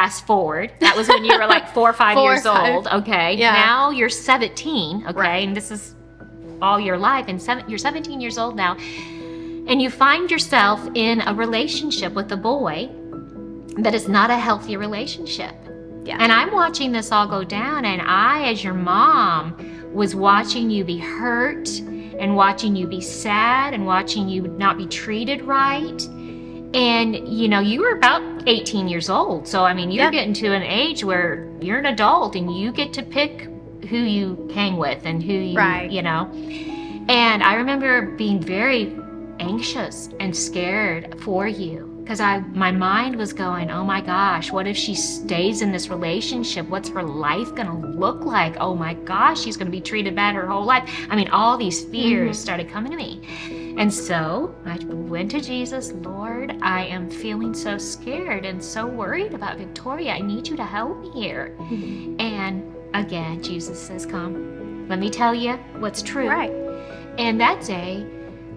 fast forward. That was when you were like 4 or 5 4 or years 5. old. Okay. Yeah. Now you're 17. Okay. Right. And this is all your life. And you're 17 years old now. And you find yourself in a relationship with a boy that is not a healthy relationship. Yeah. And I'm watching this all go down. And I, as your mom, was watching you be hurt and watching you be sad and watching you not be treated right. And, you know, you were about 18 years old. So, I mean, you're getting to an age where you're an adult and you get to pick who you hang with and who you, you know. And I remember being very anxious and scared for you because my mind was going, oh my gosh, what if she stays in this relationship? What's her life going to look like? Oh my gosh, she's going to be treated bad her whole life. I mean, all these fears started coming to me. And so I went to Jesus. Lord, I am feeling so scared and so worried about Victoria. I need you to help me here. And again, Jesus says, come, let me tell you what's true. Right. And that day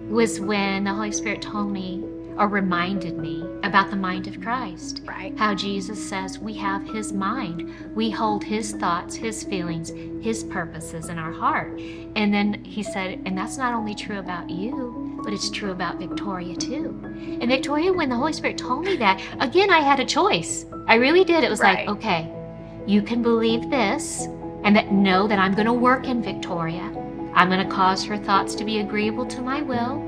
was when the Holy Spirit told me or reminded me about the mind of Christ. Right. How Jesus says we have his mind. We hold his thoughts, his feelings, his purposes in our heart. And then he said, and that's not only true about you, but it's true about Victoria too. And Victoria, when the Holy Spirit told me that, again, I had a choice. I really did. It was like, okay, you can believe this and know that I'm going to work in Victoria. I'm going to cause her thoughts to be agreeable to my will.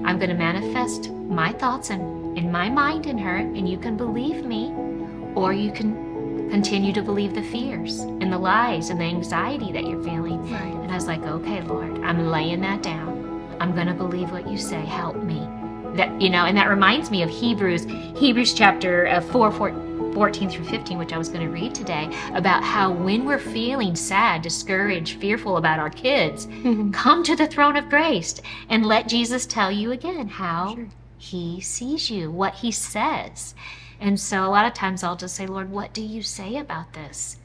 I'm going to manifest my thoughts in my mind in her, and you can believe me, or you can continue to believe the fears and the lies and the anxiety that you're feeling. Right. And I was like, okay, Lord, I'm laying that down. I'm going to believe what you say. Help me. That, you know, and that reminds me of Hebrews chapter 14 through 15, which I was going to read today, about how when we're feeling sad, discouraged, fearful about our kids, come to the throne of grace and let Jesus tell you again how he sees you, what he says. And so a lot of times I'll just say, Lord, what do you say about this?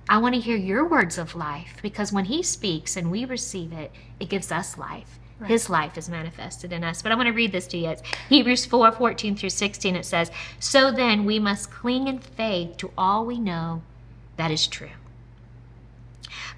I want to hear your words of life, because when he speaks and we receive it, it gives us life. Right. His life is manifested in us. But I want to read this to you. It's Hebrews 4:14 through 16. It says, so then we must cling in faith to all we know that is true.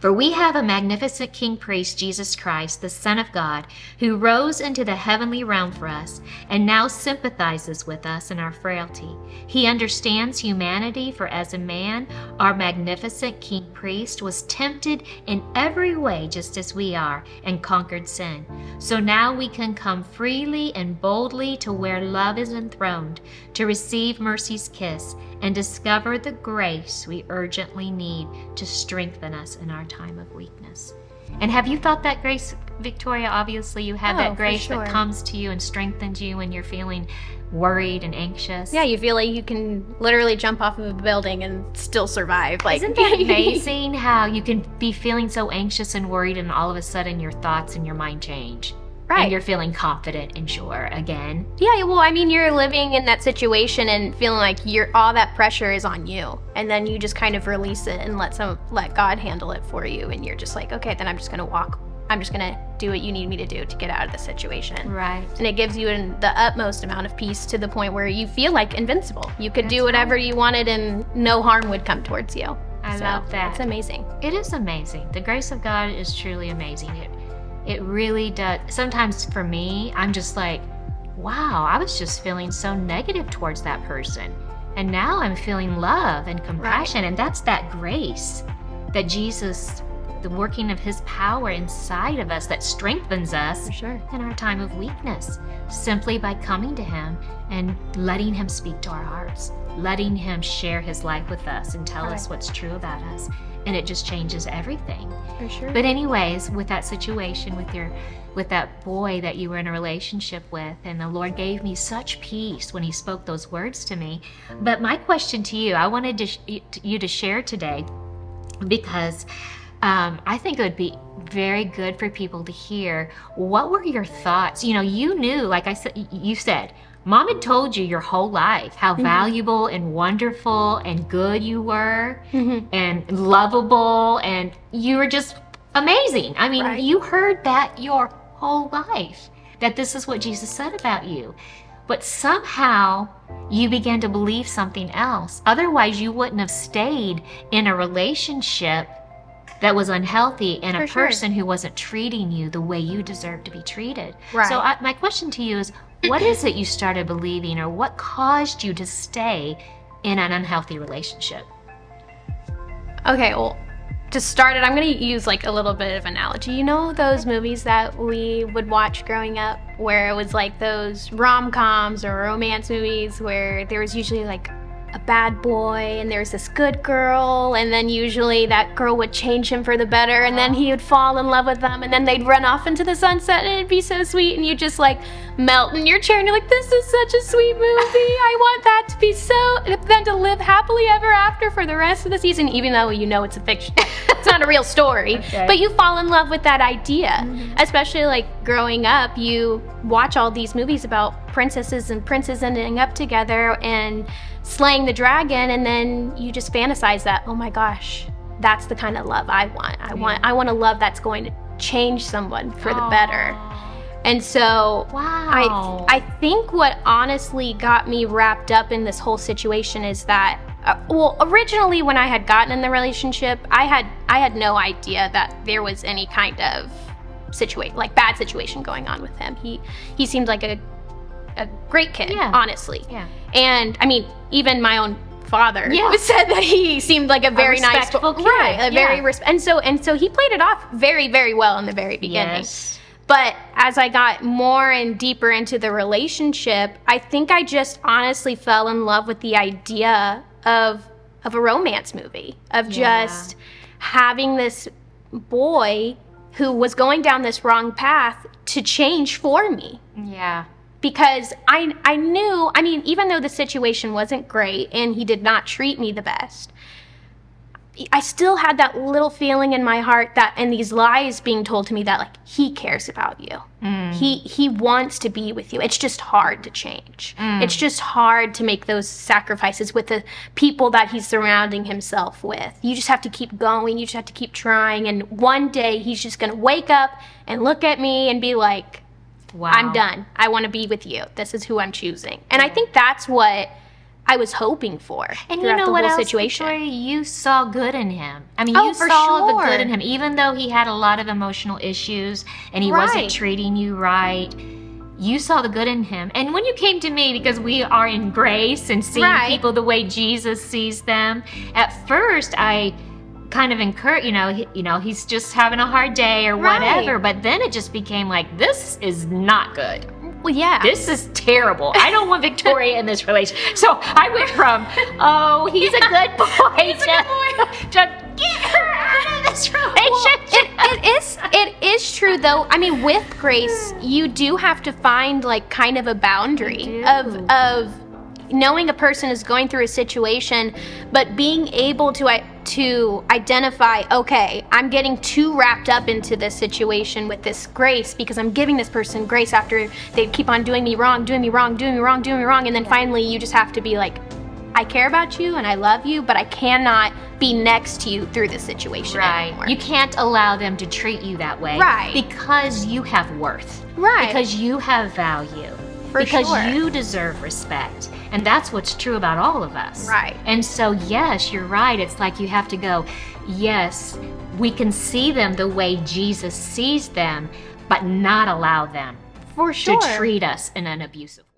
For we have a magnificent King Priest, Jesus Christ, the Son of God, who rose into the heavenly realm for us and now sympathizes with us in our frailty. He understands humanity, for as a man, our magnificent King Priest was tempted in every way just as we are and conquered sin. So now we can come freely and boldly to where love is enthroned, to receive mercy's kiss and discover the grace we urgently need to strengthen us in our time of weakness. And have you thought that grace, Victoria? Obviously you have that grace that comes to you and strengthens you when you're feeling worried and anxious. Yeah, you feel like you can literally jump off of a building and still survive. Like, isn't that amazing how you can be feeling so anxious and worried and all of a sudden your thoughts and your mind change? Right. And you're feeling confident and sure again. Yeah, well, I mean, you're living in that situation and feeling like all that pressure is on you. And then you just kind of release it and let God handle it for you. And you're just like, okay, then I'm just going to walk. I'm just going to do what you need me to do to get out of the situation. Right. And it gives you the utmost amount of peace to the point where you feel like invincible. You could do whatever you wanted and no harm would come towards you. I love that. It's amazing. It is amazing. The grace of God is truly amazing. It really does. Sometimes for me, I'm just like, wow, I was just feeling so negative towards that person. And now I'm feeling love and compassion. Right. And that's that grace that Jesus, the working of his power inside of us that strengthens us in our time of weakness, simply by coming to him and letting him speak to our hearts, letting him share his life with us and tell us what's true about us. And it just changes everything. For sure. But anyways, with that situation with that boy that you were in a relationship with, and the Lord gave me such peace when he spoke those words to me. But my question to you, I wanted you to share today, because I think it would be very good for people to hear, what were your thoughts? You know, you knew, like you said, Mom had told you your whole life how valuable and wonderful and good you were and lovable, and you were just amazing. I mean, you heard that your whole life, that this is what Jesus said about you. but somehow you began to believe something else. Otherwise, you wouldn't have stayed in a relationship that was unhealthy and a person who wasn't treating you the way you deserve to be treated. Right. So my question to you is, what is it you started believing, or what caused you to stay in an unhealthy relationship? Okay, well, to start it, I'm going to use like a little bit of analogy. You know those movies that we would watch growing up where it was like those rom-coms or romance movies where there was usually like a bad boy and there's this good girl, and then usually that girl would change him for the better, and then he would fall in love with them, and then they'd run off into the sunset and it'd be so sweet, and you just like melt in your chair and you're like, this is such a sweet movie. I want that to be so, and then to live happily ever after for the rest of the season, even though you know it's a fiction. It's not a real story. Okay. But you fall in love with that idea. Especially like growing up, you watch all these movies about princesses and princes ending up together and slaying the dragon, and then you just fantasize that, oh my gosh, that's the kind of love I want. I want a love that's going to change someone for the better. And so wow. I think what honestly got me wrapped up in this whole situation is that well, originally when I had gotten in the relationship, I had no idea that there was any kind of bad situation going on with him. He seemed like a great kid, honestly. Yeah. And I mean, even my own father said that he seemed like a very nice kid. Right, very and so he played it off very, very well in the very beginning. Yes. But as I got more and deeper into the relationship, I think I just honestly fell in love with the idea of a romance movie, of just having this boy who was going down this wrong path to change for me. Yeah. Because I knew, I mean, even though the situation wasn't great and he did not treat me the best, I still had that little feeling in my heart that, and these lies being told to me that like, he cares about you. He wants to be with you. It's just hard to change. It's just hard to make those sacrifices with the people that he's surrounding himself with. You just have to keep going. You just have to keep trying. And one day he's just going to wake up and look at me and be like, wow, I'm done. I want to be with you. This is who I'm choosing. And I think that's what I was hoping for. And you know what else, Victoria? You saw good in him. I mean, you saw the good in him. Even though he had a lot of emotional issues and he wasn't treating you right, you saw the good in him. And when you came to me, because we are in grace and seeing people the way Jesus sees them, at first I kind of encourage, he's just having a hard day or whatever, but then it just became like, this is not good. Well, yeah. This is terrible. I don't want Victoria in this relationship. So I went from, oh, he's a good boy, to get her out of this relationship. Well, it is true, though. I mean, with grace, you do have to find like kind of a boundary of knowing a person is going through a situation, but being able to identify, okay, I'm getting too wrapped up into this situation with this grace because I'm giving this person grace after they keep on doing me wrong, and then finally you just have to be like, I care about you and I love you, but I cannot be next to you through this situation anymore. You can't allow them to treat you that way. Because you have worth. Because you have value. Because you deserve respect. And that's what's true about all of us. And so, yes, you're right. It's like you have to go, yes, we can see them the way Jesus sees them, but not allow them to treat us in an abusive way.